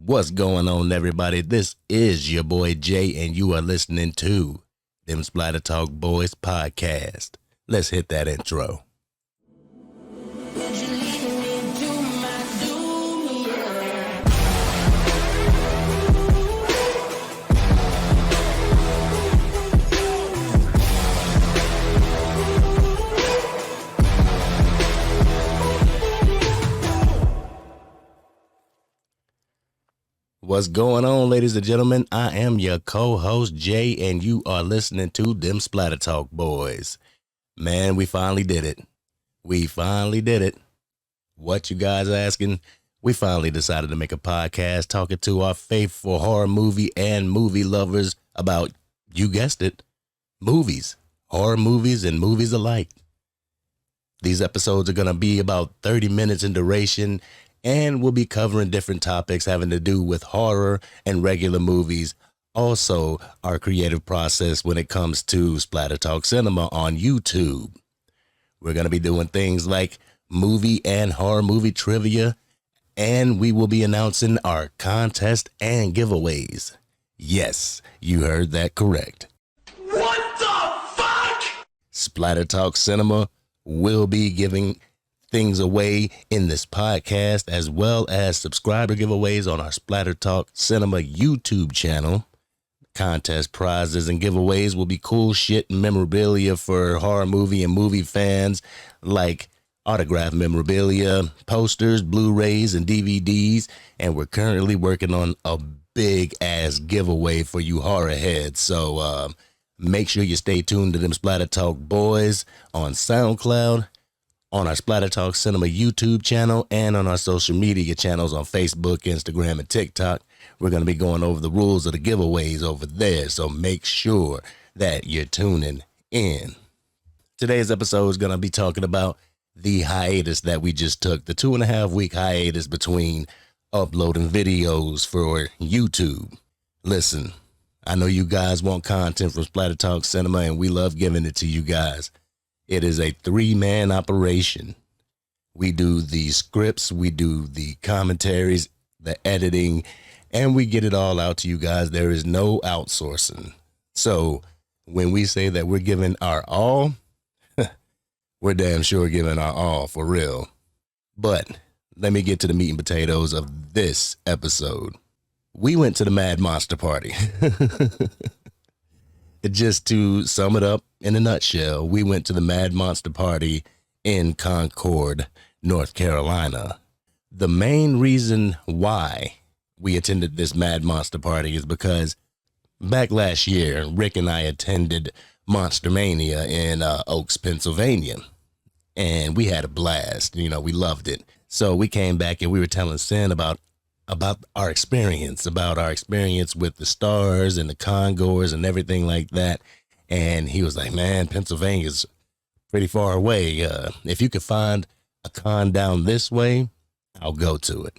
What's going on, everybody? This is your boy Jay, and you are listening to Dem Splatter Talk Boyz podcast. Let's hit that intro. What's going on, ladies and gentlemen? I am your co-host Jay, and you are listening to Dem Splatter Talk Boyz. Man, we finally did it. We finally did it. What you guys asking? We finally decided to make a podcast talking to our faithful horror movie and movie lovers about, you guessed it, movies, horror movies and movies alike. These episodes are going to be about 30 minutes in duration, and we'll be covering different topics having to do with horror and regular movies. Also, our creative process when it comes to Splatter Talk Cinema on YouTube. We're going to be doing things like movie and horror movie trivia, and we will be announcing our contest and giveaways. Yes, you heard that correct. What the fuck? Splatter Talk Cinema will be giving things away in this podcast, as well as subscriber giveaways on our Splatter Talk Cinema YouTube channel. Contest prizes and giveaways will be cool shit and memorabilia for horror movie and movie fans, like autographed memorabilia, posters, Blu-rays, and DVDs. And we're currently working on a big ass giveaway for you horror heads. So make sure you stay tuned to Dem Splatter Talk Boyz on SoundCloud, on our Splatter Talk Cinema YouTube channel, and on our social media channels on Facebook, Instagram, and TikTok. We're going to be going over the rules of the giveaways over there, so make sure that you're tuning in. Today's episode is going to be talking about the hiatus that we just took, the 2.5-week hiatus between uploading videos for YouTube. Listen, I know you guys want content from Splatter Talk Cinema, and we love giving it to you guys. It is a 3-man operation. We do the scripts, we do the commentaries, the editing, and we get it all out to you guys. There is no outsourcing. So when we say that we're giving our all, we're damn sure giving our all, for real. But let me get to the meat and potatoes of this episode. We went to the Mad Monster Party. Just to sum it up in a nutshell, we went to the Mad Monster Party in Concord, North Carolina. The main reason why we attended this Mad Monster Party is because back last year, Rick and I attended Monster Mania in Oaks, Pennsylvania, and we had a blast. You know, we loved it. So we came back and we were telling Sin about our experience with the stars and the congoers and everything like that. And he was like, man, Pennsylvania's pretty far away. If you could find a con down this way, I'll go to it.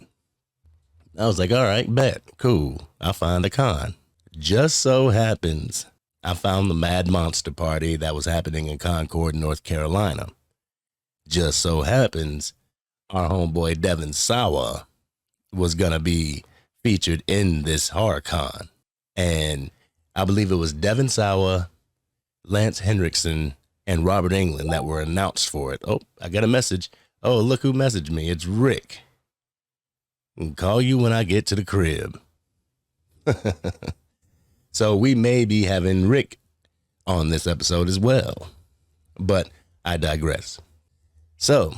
I was like, all right, bet, cool. I'll find a con. Just so happens I found the Mad Monster Party that was happening in Concord, North Carolina. Just so happens our homeboy Devin Sawa was going to be featured in this horror con. And I believe it was Devin Sawa, Lance Henriksen, and Robert Englund that were announced for it. Oh, I got a message. Oh, look who messaged me. It's Rick. I'll call you when I get to the crib. So we may be having Rick on this episode as well. But I digress. So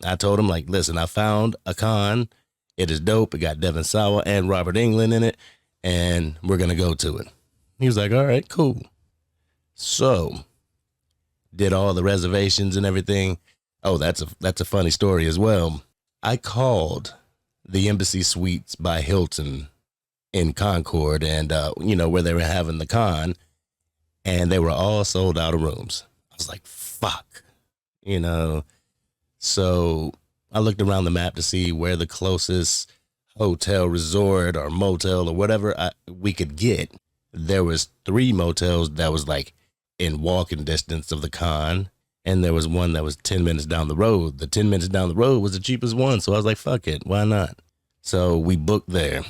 I told him, like, listen, I found a con. It is dope. It got Devin Sawa and Robert Englund in it, and we're going to go to it. He was like, all right, cool. So did all the reservations and everything. Oh, that's a funny story as well. I called the Embassy Suites by Hilton in Concord, and where they were having the con, and they were all sold out of rooms. I was like, fuck, so I looked around the map to see where the closest hotel, resort, or motel or whatever we could get. There was 3 motels that was like in walking distance of the con, and there was one that was 10 minutes down the road. The 10 minutes down the road was the cheapest one, so I was like, fuck it, why not? So we booked there.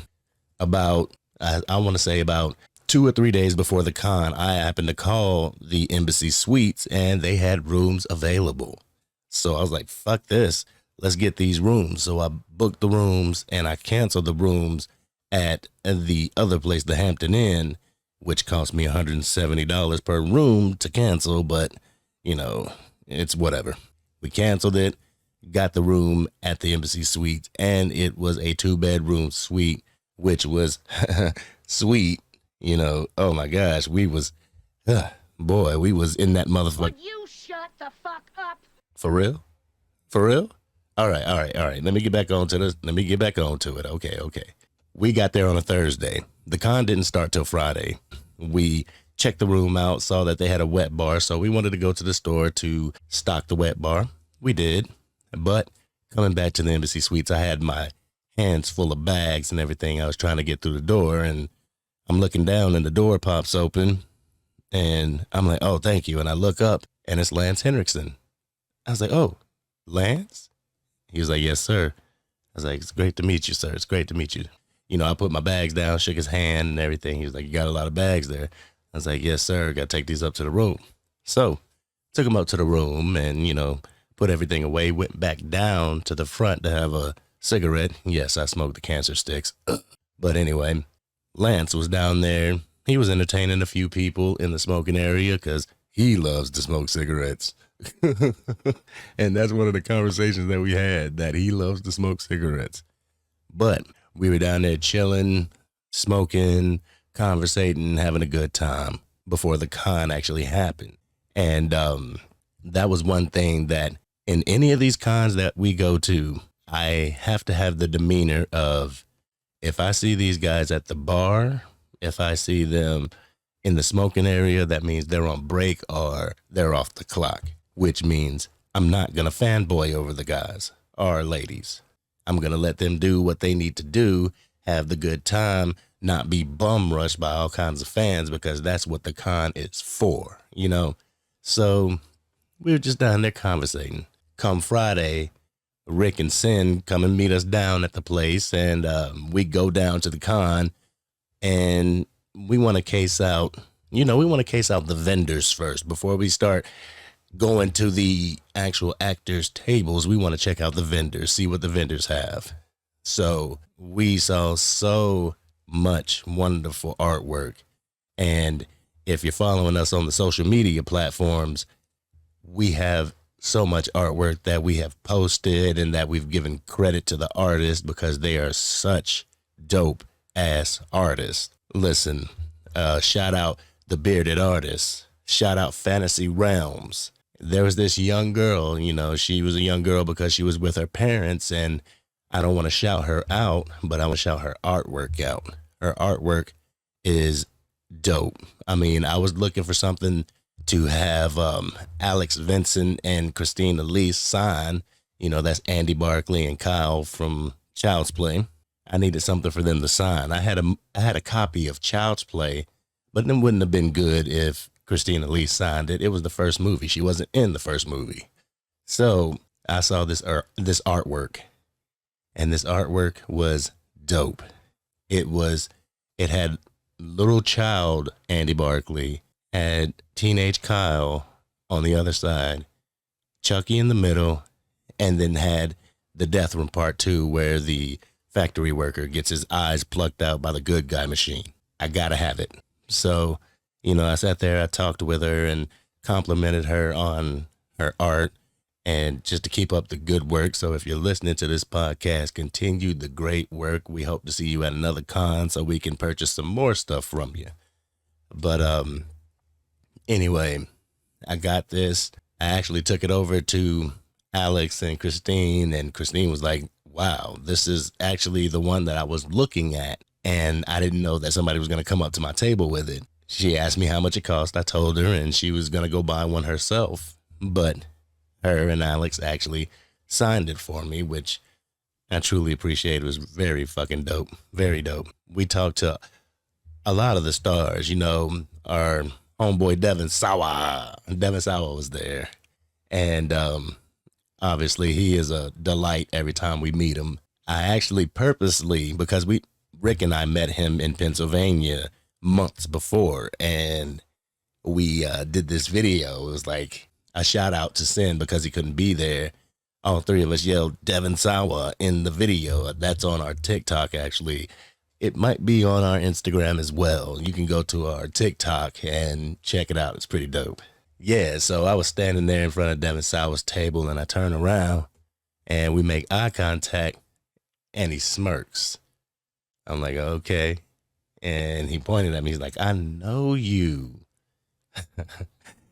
about, I want to say about 2 or 3 days before the con, I happened to call the Embassy Suites and they had rooms available. So I was like, fuck this. Let's get these rooms. So I booked the rooms and I canceled the rooms at the other place, the Hampton Inn, which cost me $170 per room to cancel. But, you know, it's whatever. We canceled it, got the room at the Embassy Suites, and it was a 2-bedroom suite, which was sweet. You know, oh my gosh, we was in that motherfucker. Would you shut the fuck up? For real? For real? All right. Let me get back onto this. Let me get back onto it. Okay. We got there on a Thursday. The con didn't start till Friday. We checked the room out, saw that they had a wet bar, so we wanted to go to the store to stock the wet bar. We did. But coming back to the Embassy Suites, I had my hands full of bags and everything. I was trying to get through the door, and I'm looking down and the door pops open and I'm like, oh, thank you. And I look up and it's Lance Henriksen. I was like, oh, Lance? He was like, yes, sir. I was like, it's great to meet you, sir. It's great to meet you. You know, I put my bags down, shook his hand and everything. He was like, you got a lot of bags there. I was like, yes, sir. Got to take these up to the room. So took him up to the room and, you know, put everything away, went back down to the front to have a cigarette. Yes, I smoked the cancer sticks. But anyway, Lance was down there. He was entertaining a few people in the smoking area because he loves to smoke cigarettes. And that's one of the conversations that we had, that he loves to smoke cigarettes. But we were down there chilling, smoking, conversating, having a good time before the con actually happened. And that was one thing that in any of these cons that we go to, I have to have the demeanor of, if I see these guys at the bar, if I see them in the smoking area, that means they're on break or they're off the clock, which means I'm not going to fanboy over the guys or ladies. I'm going to let them do what they need to do, have the good time, not be bum rushed by all kinds of fans, because that's what the con is for, you know? So we were just down there conversating. Come Friday, Rick and Sin come and meet us down at the place, and we go down to the con, and we want to case out, the vendors first. Before we start going to the actual actors' tables, we want to check out the vendors, see what the vendors have. So we saw so much wonderful artwork, and if you're following us on the social media platforms, we have so much artwork that we have posted and that we've given credit to the artists because they are such dope ass artists. Listen, shout out the bearded artists, shout out Fantasy Realms. There was this young girl, you know, she was a young girl because she was with her parents, and I don't want to shout her out, but I want to shout her artwork out. Her artwork is dope. I mean, I was looking for something to have Alex Vincent and Christina Lee sign. You know, that's Andy Barkley and Kyle from Child's Play. I needed something for them to sign. I had a copy of Child's Play, but it wouldn't have been good if Christina Lee signed it. It was the first movie. She wasn't in the first movie. So I saw this artwork, and this artwork was dope. It had little child Andy Barkley, had teenage Kyle on the other side, Chucky in the middle, and then had the Death Room Part 2 where the factory worker gets his eyes plucked out by the good guy machine. I gotta have it. So, you know, I sat there, I talked with her and complimented her on her art and just to keep up the good work. So if you're listening to this podcast, continue the great work. We hope to see you at another con so we can purchase some more stuff from you. But anyway, I got this. I actually took it over to Alex and Christine was like, wow, this is actually the one that I was looking at. And I didn't know that somebody was going to come up to my table with it. She asked me how much it cost. I told her, and she was going to go buy one herself. But her and Alex actually signed it for me, which I truly appreciate. It was very fucking dope. Very dope. We talked to a lot of the stars, you know, our homeboy Devin Sawa. Devin Sawa was there. And obviously he is a delight every time we meet him. I actually purposely, because Rick and I met him in Pennsylvania months before, and we did this video. It was like a shout out to Sin because he couldn't be there. All three of us yelled Devin Sawa in the video. That's on our TikTok, actually. It might be on our Instagram as well. You can go to our TikTok and check it out. It's pretty dope. Yeah, so I was standing there in front of Devin Sawa's table, and I turn around, and we make eye contact, and he smirks. I'm like, okay. And he pointed at me. He's like, I know you.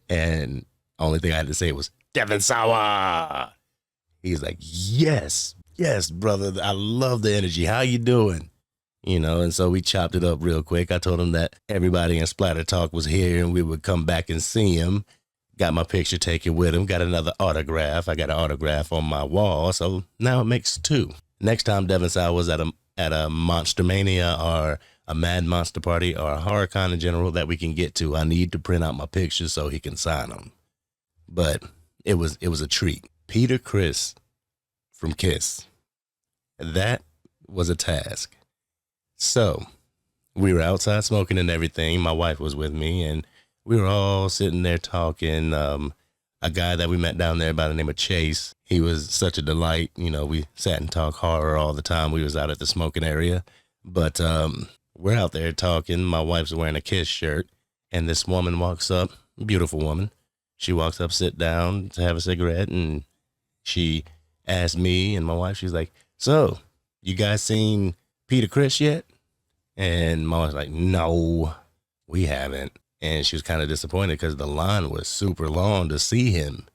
And only thing I had to say was, Devin Sawa. He's like, yes, brother. I love the energy. How you doing? You know, and so we chopped it up real quick. I told him that everybody in Splatter Talk was here and we would come back and see him. Got my picture taken with him. Got another autograph. I got an autograph on my wall. So now it makes two. Next time Devin Sawa was at a Monster Mania or a Mad Monster Party or a horror con in general that we can get to, I need to print out my pictures so he can sign them. But it was a treat. Peter Criss from Kiss. That was a task. So we were outside smoking and everything. My wife was with me, and we were all sitting there talking. A guy that we met down there by the name of Chase, he was such a delight. You know, we sat and talked horror all the time. We was out at the smoking area. But we're out there talking. My wife's wearing a Kiss shirt, and this woman walks up, beautiful woman. She walks up, sit down to have a cigarette, and she asked me and my wife, she's like, so, you guys seen Peter Criss yet? And my wife's like, no, we haven't. And she was kind of disappointed because the line was super long to see him.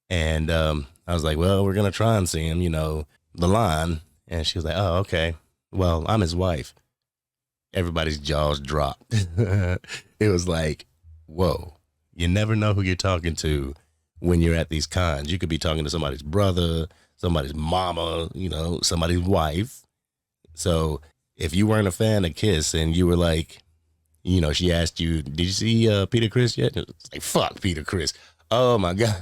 And I was like, well, we're going to try and see him, you know, the line. And she was like, oh, okay. Well, I'm his wife. Everybody's jaws dropped. It was like, whoa, you never know who you're talking to when you're at these cons. You could be talking to somebody's brother, somebody's mama, you know, somebody's wife. So if you weren't a fan of Kiss and you were like, you know, she asked you, did you see Peter Criss yet? It's like, fuck Peter Criss. Oh my God.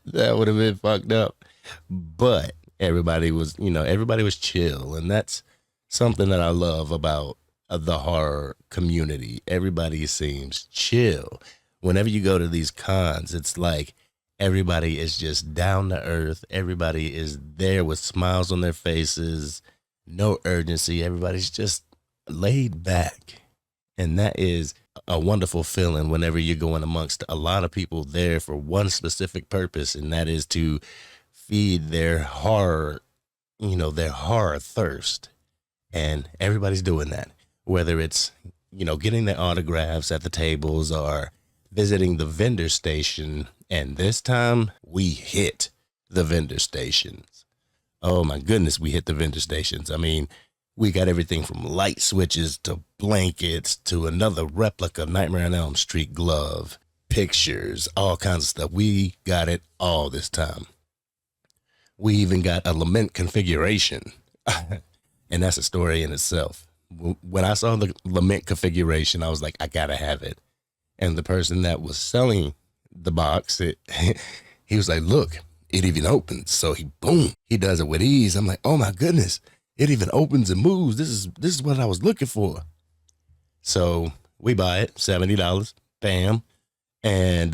That would have been fucked up. But everybody was, you know, everybody was chill. And that's something that I love about the horror community. Everybody seems chill. Whenever you go to these cons, it's like everybody is just down to earth. Everybody is there with smiles on their faces, no urgency. Everybody's just laid back. And that is a wonderful feeling whenever you're going amongst a lot of people there for one specific purpose, and that is to feed their horror, you know, their horror thirst. And everybody's doing that, whether it's, you know, getting their autographs at the tables or visiting the vendor station. And this time we hit the vendor stations. Oh my goodness, we hit the vendor stations. I mean, we got everything from light switches to blankets to another replica Nightmare on Elm Street glove, pictures, all kinds of stuff. We got it all this time. We even got a lament configuration. And that's a story in itself. When I saw the lament configuration, I was like, I gotta have it. And the person that was selling the box, he was like, look, it even opens. So he does it with ease. I'm like, oh my goodness, it even opens and moves. This is what I was looking for. So we buy it, $70, bam. And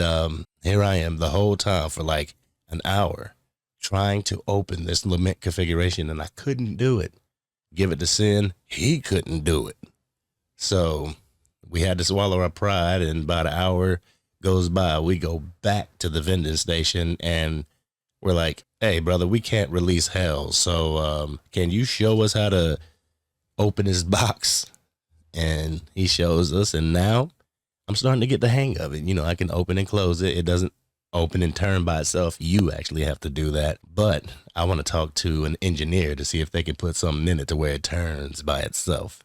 here I am the whole time for like an hour trying to open this lament configuration, and I couldn't do it. Give it to Sin, he couldn't do it. So we had to swallow our pride, and about an hour goes by. We go back to the vending station, and we're like, hey, brother, we can't release hell. So can you show us how to open his box? And he shows us, and now I'm starting to get the hang of it. You know, I can open and close it. It doesn't open and turn by itself. You actually have to do that. But I want to talk to an engineer to see if they can put something in it to where it turns by itself.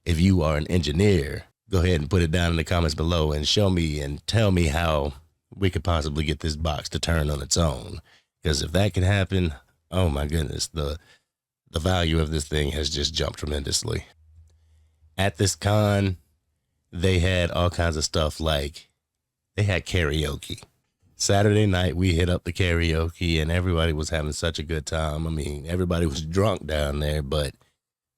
If you are an engineer, go ahead and put it down in the comments below and show me and tell me how we could possibly get this box to turn on its own. Because if that can happen, oh my goodness, the value of this thing has just jumped tremendously. At this con, they had all kinds of stuff, like they had karaoke. Saturday night, we hit up the karaoke, and everybody was having such a good time. I mean, everybody was drunk down there, but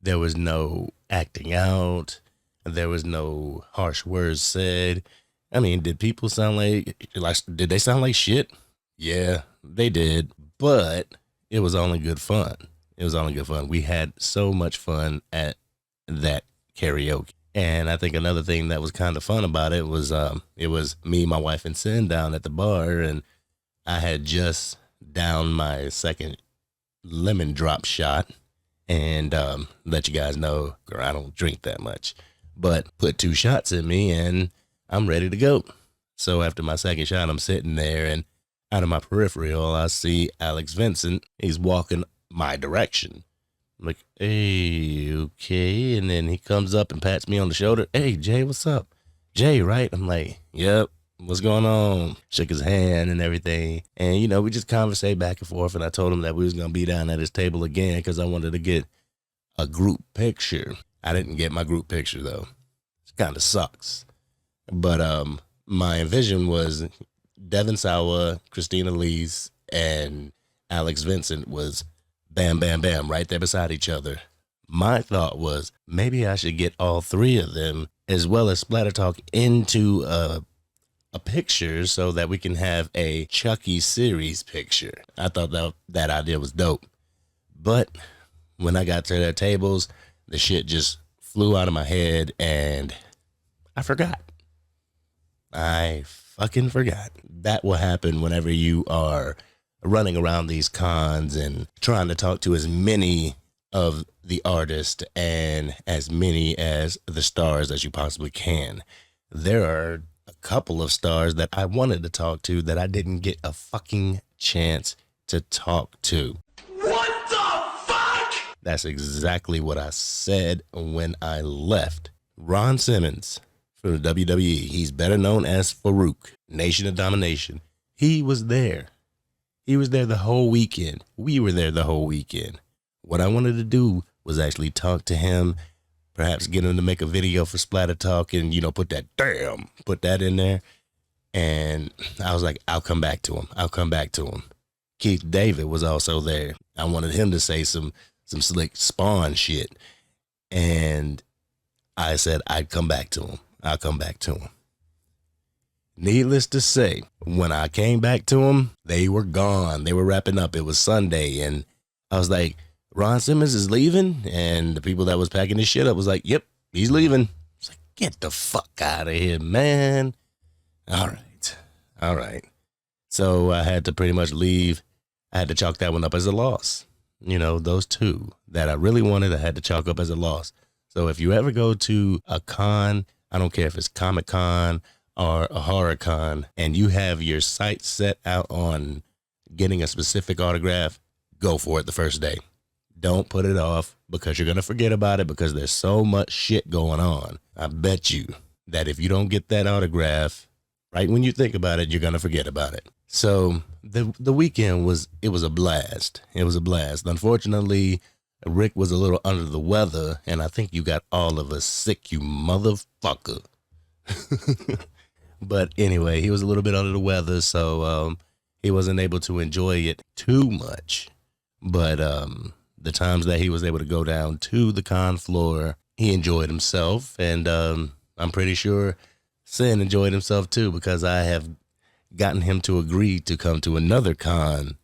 there was no acting out. There was no harsh words said. I mean, did people sound like did they sound like shit? Yeah, they did, but it was only good fun. It was only good fun. We had so much fun at that karaoke. And I think another thing that was kind of fun about it was me, my wife, and Sin down at the bar, and I had just downed my second lemon drop shot, and let you guys know, girl, I don't drink that much, but put 2 shots in me, and I'm ready to go. So after my second shot, I'm sitting there, and out of my peripheral, I see Alex Vincent. He's walking my direction. I'm like, hey, okay. And then he comes up and pats me on the shoulder. Hey, Jay, what's up? Jay, right? I'm like, yep. What's going on? Shook his hand and everything. And, you know, we just conversate back and forth. And I told him that we was going to be down at his table again because I wanted to get a group picture. I didn't get my group picture, though. It kind of sucks. But my vision was Devin Sawa, Christina Lees, and Alex Vincent was bam, bam, bam, right there beside each other. My thought was maybe I should get all 3 of them as well as Splatter Talk into a picture so that we can have a Chucky series picture. I thought that idea was dope. But when I got to their tables, the shit just flew out of my head and I forgot. I fucking forgot. That will happen whenever you are running around these cons and trying to talk to as many of the artists and as many as the stars as you possibly can. There are a couple of stars that I wanted to talk to that I didn't get a fucking chance to talk to. What the fuck? That's exactly what I said when I left. Ron Simmons from the WWE, he's better known as Farouk, Nation of Domination. He was there. He was there the whole weekend. We were there the whole weekend. What I wanted to do was actually talk to him, perhaps get him to make a video for Splatter Talk and, you know, put that in there. And I was like, I'll come back to him. Keith David was also there. I wanted him to say some slick Spawn shit. And I said, I'll come back to him. Needless to say, when I came back to them, they were gone. They were wrapping up. It was Sunday, and I was like, Ron Simmons is leaving? And the people that was packing his shit up was like, yep, he's leaving. I was like, get the fuck out of here, man. All right. So I had to pretty much leave. I had to chalk that one up as a loss. You know, those 2 that I really wanted, I had to chalk up as a loss. So if you ever go to a con, I don't care if it's Comic-Con or a horror con, and you have your sights set out on getting a specific autograph, go for it the first day. Don't put it off because you're going to forget about it because there's so much shit going on. I bet you that if you don't get that autograph, right when you think about it, you're going to forget about it. So the weekend was a blast. It was a blast. Unfortunately, Rick was a little under the weather, and I think you got all of us sick, you motherfucker. But anyway, he was a little bit under the weather, so he wasn't able to enjoy it too much. But the times that he was able to go down to the con floor, he enjoyed himself. And I'm pretty sure Sin enjoyed himself too, because I have gotten him to agree to come to another con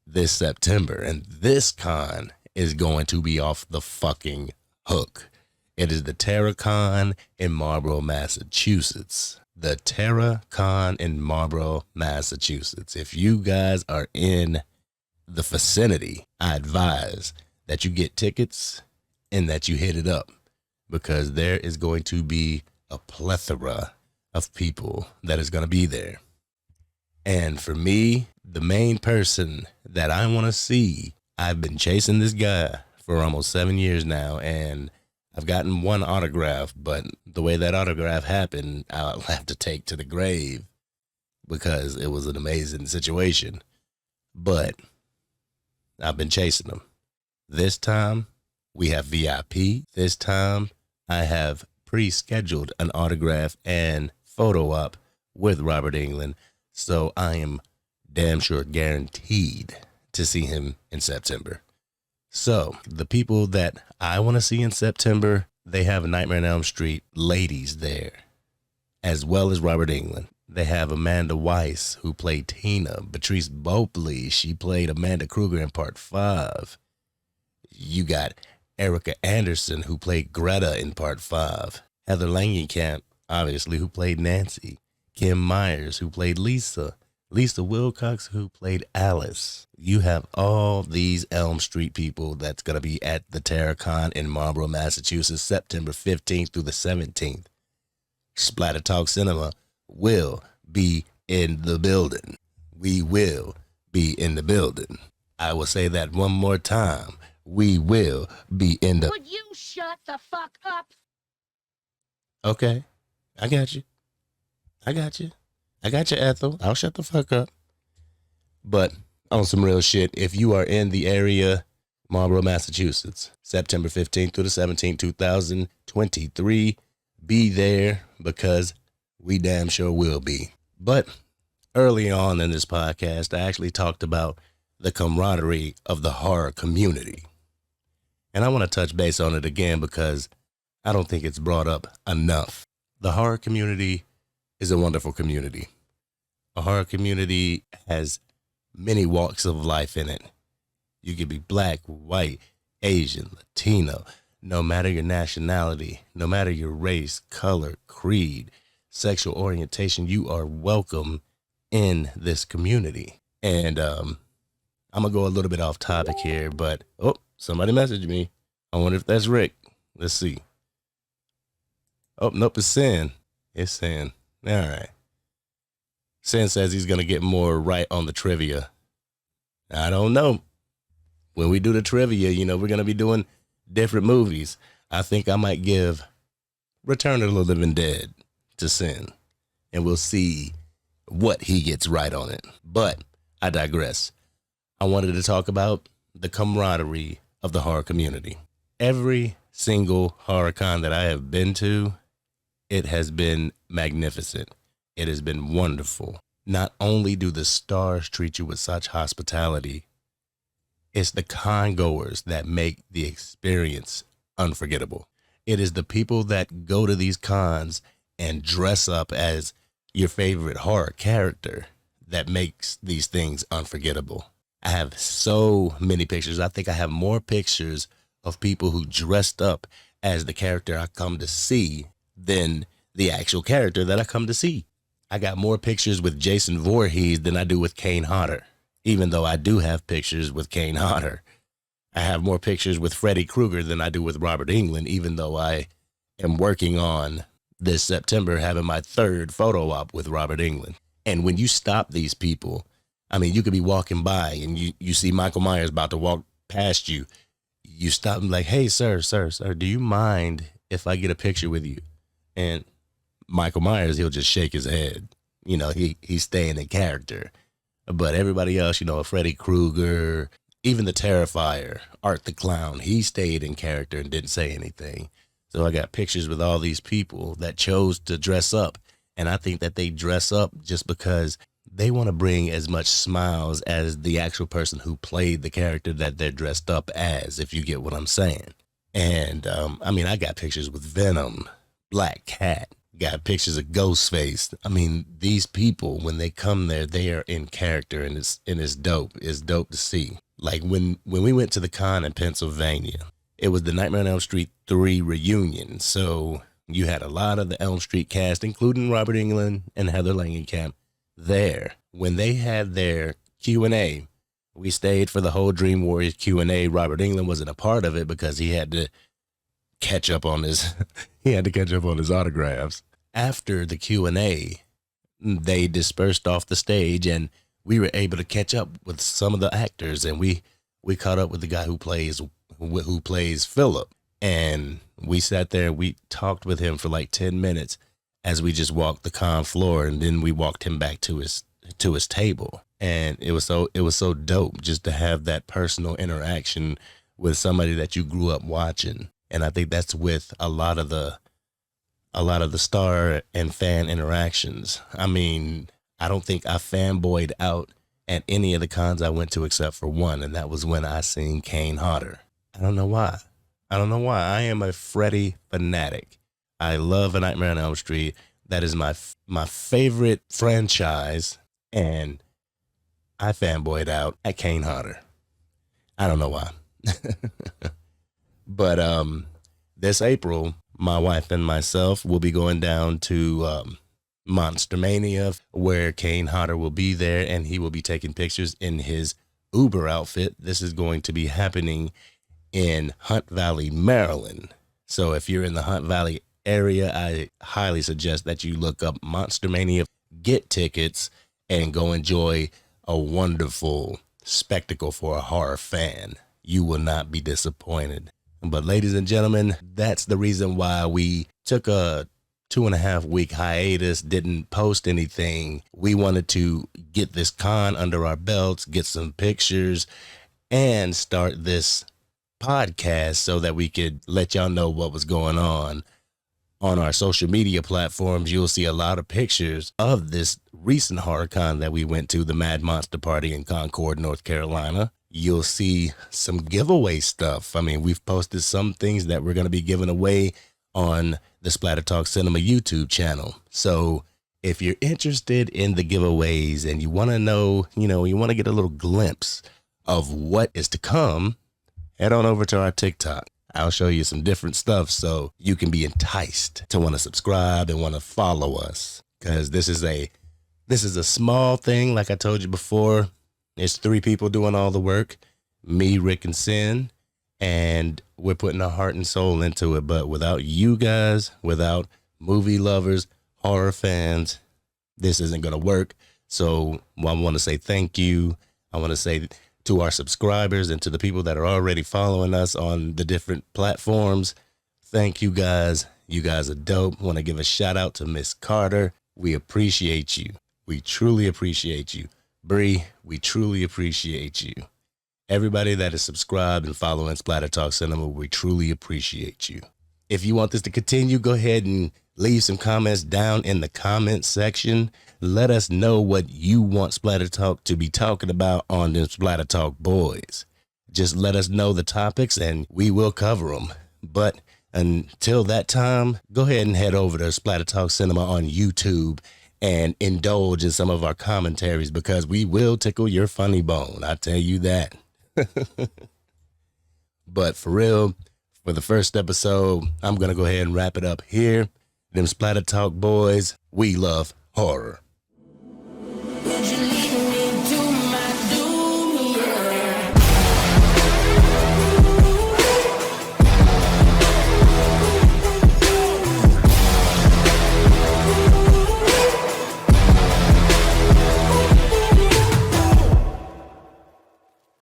this September. And this con is going to be off the fucking hook. It is the TerraCon in Marlborough, Massachusetts. The TerraCon in Marlborough, Massachusetts. If you guys are in the vicinity, I advise that you get tickets and that you hit it up, because there is going to be a plethora of people that is going to be there. And for me, the main person that I want to see, I've been chasing this guy for almost 7 years now, and I've gotten one autograph, but the way that autograph happened, I'll have to take to the grave because it was an amazing situation. But I've been chasing him. This time, we have VIP. This time, I have pre-scheduled an autograph and photo op with Robert Englund. So I am damn sure guaranteed to see him in September. So the people that I want to see in September, they have Nightmare on Elm Street ladies there, as well as Robert Englund. They have Amanda Weiss, who played Tina. Patrice Bopley, she played Amanda Kruger in Part 5. You got Erica Anderson, who played Greta in Part 5. Heather Langenkamp, obviously, who played Nancy. Kim Myers, who played Lisa. Lisa Wilcox, who played Alice. You have all these Elm Street people that's going to be at the TerraCon in Marlborough, Massachusetts, September 15th through the 17th. Splatter Talk Cinema will be in the building. We will be in the building. I will say that one more time. We will be in the... Would you shut the fuck up? Okay, I got you. I got you, Ethel. I'll shut the fuck up. But on some real shit, if you are in the area, Marlborough, Massachusetts, September 15th through the 17th, 2023, be there because we damn sure will be. But early on in this podcast, I actually talked about the camaraderie of the horror community. And I want to touch base on it again because I don't think it's brought up enough. The horror community is a wonderful community. A horror community has many walks of life in it. You could be black, white, Asian, Latino, no matter your nationality, no matter your race, color, creed, sexual orientation, you are welcome in this community. And I'm going to go a little bit off topic here, but somebody messaged me. I wonder if that's Rick. Let's see. Oh, nope, it's Sin. It's Sin. All right. Sin says he's going to get more right on the trivia. I don't know. When we do the trivia, we're going to be doing different movies. I think I might give Return of the Living Dead to Sin, and we'll see what he gets right on it. But I digress. I wanted to talk about the camaraderie of the horror community. Every single horror con that I have been to, it has been magnificent. It has been wonderful. Not only do the stars treat you with such hospitality, it's the con-goers that make the experience unforgettable. It is the people that go to these cons and dress up as your favorite horror character that makes these things unforgettable. I have so many pictures. I think I have more pictures of people who dressed up as the character I come to see than the actual character that I come to see. I got more pictures with Jason Voorhees than I do with Kane Hodder, even though I do have pictures with Kane Hodder. I have more pictures with Freddy Krueger than I do with Robert Englund, even though I am working on this September having my 3rd photo op with Robert Englund. And when you stop these people, I mean, you could be walking by and you see Michael Myers about to walk past you. You stop and like, hey, sir, do you mind if I get a picture with you? And Michael Myers, he'll just shake his head. He's staying in character. But everybody else, Freddy Krueger, even the Terrifier, Art the Clown, he stayed in character and didn't say anything. So I got pictures with all these people that chose to dress up. And I think that they dress up just because they want to bring as much smiles as the actual person who played the character that they're dressed up as, if you get what I'm saying. And, I got pictures with Venom, Black Cat, got pictures of Ghostface. I mean, these people, when they come there, they are in character, and it's dope. It's dope to see. Like when we went to the con in Pennsylvania, it was the Nightmare on Elm Street 3 reunion. So you had a lot of the Elm Street cast, including Robert Englund and Heather Langenkamp, there. When they had their Q&A, we stayed for the whole Dream Warriors Q&A. Robert Englund wasn't a part of it because he had to catch up on his autographs. After the Q&A, they dispersed off the stage and we were able to catch up with some of the actors, and we caught up with the guy who plays Philip, and we sat there and we talked with him for like 10 minutes as we just walked the con floor, and then we walked him back to his table. And it was so dope just to have that personal interaction with somebody that you grew up watching. And I think that's with a lot of the star and fan interactions. I mean, I don't think I fanboyed out at any of the cons I went to except for one, and that was when I seen Kane Hodder. I don't know why. I am a Freddy fanatic. I love A Nightmare on Elm Street. That is my favorite franchise, and I fanboyed out at Kane Hodder. I don't know why. But this April, my wife and myself will be going down to Monster Mania, where Kane Hodder will be there, and he will be taking pictures in his Uber outfit. This is going to be happening in Hunt Valley, Maryland. So if you're in the Hunt Valley area, I highly suggest that you look up Monster Mania, get tickets, and go enjoy a wonderful spectacle for a horror fan. You will not be disappointed. But ladies and gentlemen, that's the reason why we took a 2.5 week hiatus, didn't post anything. We wanted to get this con under our belts, get some pictures, and start this podcast so that we could let y'all know what was going on. On our social media platforms, you'll see a lot of pictures of this recent horror con that we went to, the Mad Monster Party in Concord, North Carolina. You'll see some giveaway stuff. I mean, we've posted some things that we're going to be giving away on the Splatter Talk Cinema YouTube channel. So if you're interested in the giveaways and you want to know, you want to get a little glimpse of what is to come, head on over to our TikTok. I'll show you some different stuff so you can be enticed to want to subscribe and want to follow us. Because this is a small thing, like I told you before. It's 3 people doing all the work, me, Rick, and Sin, and we're putting our heart and soul into it. But without you guys, without movie lovers, horror fans, this isn't going to work. So I want to say thank you. I want to say to our subscribers and to the people that are already following us on the different platforms, thank you guys. You guys are dope. Want to give a shout out to Miss Carter. We appreciate you. We truly appreciate you. Bree, we truly appreciate you. Everybody that is subscribed and following Splatter Talk Cinema, we truly appreciate you. If you want this to continue, go ahead and leave some comments down in the comment section. Let us know what you want Splatter Talk to be talking about on the Splatter Talk Boyz. Just let us know the topics and we will cover them. But until that time, go ahead and head over to Splatter Talk Cinema on YouTube and indulge in some of our commentaries, because we will tickle your funny bone. I tell you that. But for real, for the first episode, I'm going to go ahead and wrap it up here. Them Splatter Talk Boyz, we love horror.